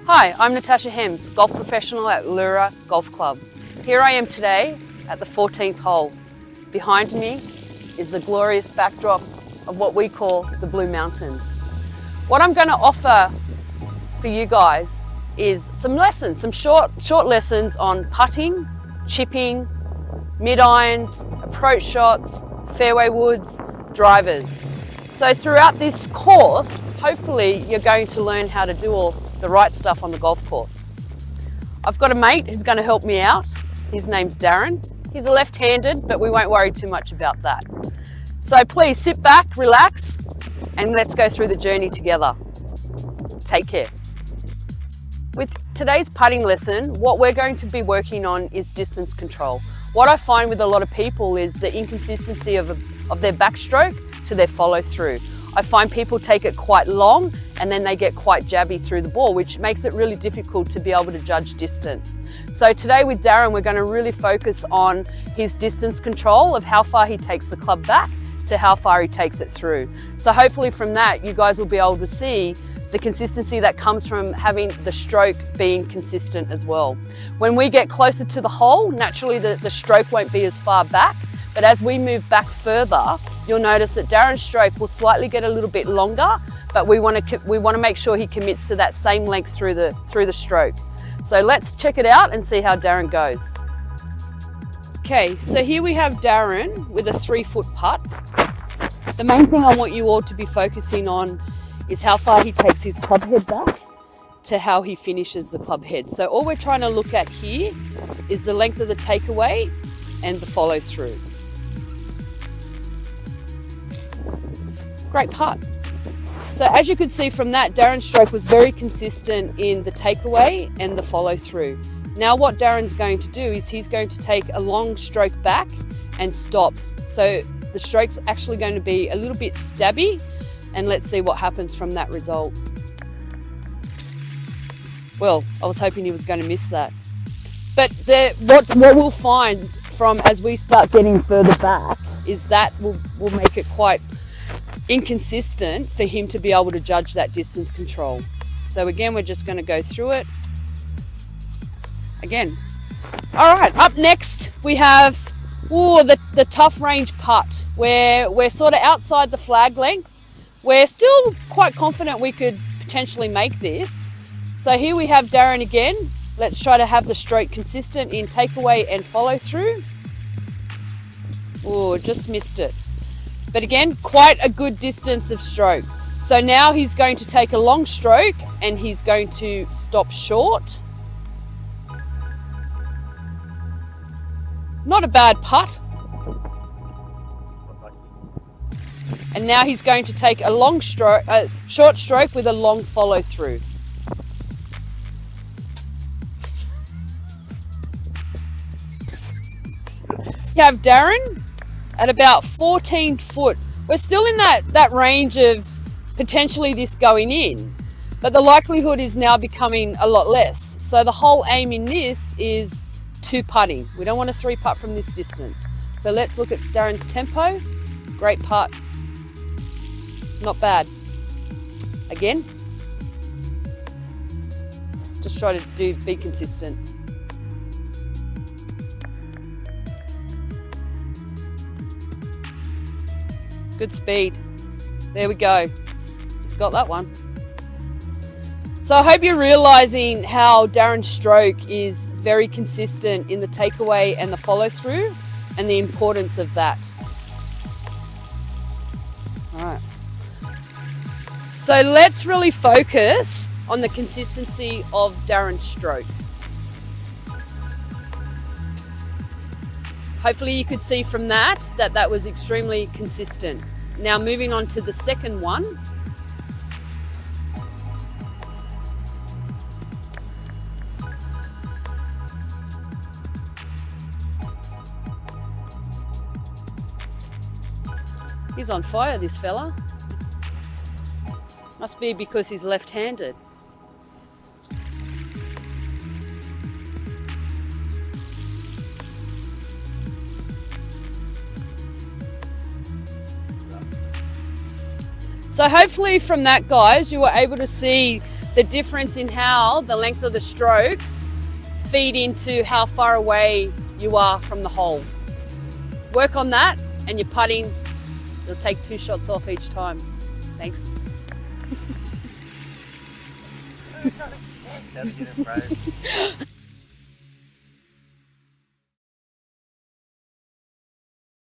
Hi, I'm Natasha Hems, golf professional at Leura Golf Club. Here I am today at the 14th hole. Behind me is the glorious backdrop of what we call the Blue Mountains. What I'm going to offer for you guys is some lessons, some short lessons on putting, chipping, mid-irons, approach shots, fairway woods, drivers. So throughout this course, hopefully you're going to learn how to do all the right stuff on the golf course. I've got a mate who's going to help me out. His name's Darren. He's a left-handed, but we won't worry too much about that. So please sit back, relax, and let's go through the journey together. Take care. With today's putting lesson, what we're going to be working on is distance control. What I find with a lot of people is the inconsistency of their backstroke to their follow through. I find people take it quite long and then they get quite jabby through the ball, which makes it really difficult to be able to judge distance. So today with Darren, we're going to really focus on his distance control of how far he takes the club back to how far he takes it through. So hopefully from that, you guys will be able to see the consistency that comes from having the stroke being consistent as well. When we get closer to the hole, naturally the stroke won't be as far back, but as we move back further, you'll notice that Darren's stroke will slightly get a little bit longer, but we want to make sure he commits to that same length through the stroke. So let's check it out and see how Darren goes. Okay, so here we have Darren with a 3-foot putt. The main thing I want you all to be focusing on is how far he takes his club head back to how he finishes the club head. So all we're trying to look at here is the length of the takeaway and the follow through. Great putt. So as you could see from that, Darren's stroke was very consistent in the takeaway and the follow through. Now what Darren's going to do is he's going to take a long stroke back and stop. So the stroke's actually going to be a little bit stabby, and let's see what happens from that result. Well, I was hoping he was going to miss that. But what we'll find from as we start getting further back is that will make it quite inconsistent for him to be able to judge that distance control. So again, we're just going to go through it again. All right, up next we have the tough range putt, where we're sort of outside the flag length. We're still quite confident we could potentially make this. So here we have Darren again. Let's try to have the stroke consistent in takeaway and follow through. Oh, just missed it. But again, quite a good distance of stroke. So now he's going to take a long stroke and he's going to stop short. Not a bad putt. And now he's going to take a long stroke, short stroke with a long follow through. You have Darren at about 14 foot. We're still in that range of potentially this going in, but the likelihood is now becoming a lot less. So the whole aim in this is 2 putting. We don't want a 3 putt from this distance. So let's look at Darren's tempo. Great putt. Not bad. Again, just try to be consistent. Good speed. There we go. He's got that one. So I hope you're realizing how Darren's stroke is very consistent in the takeaway and the follow through, and the importance of that. All right. So let's really focus on the consistency of Darren's stroke. Hopefully you could see from that was extremely consistent. Now moving on to the second one. He's on fire, this fella. Must be because he's left-handed. So hopefully from that, guys, you were able to see the difference in how the length of the strokes feed into how far away you are from the hole. Work on that and your putting, you'll take 2 shots off each time. Thanks. That's getting right.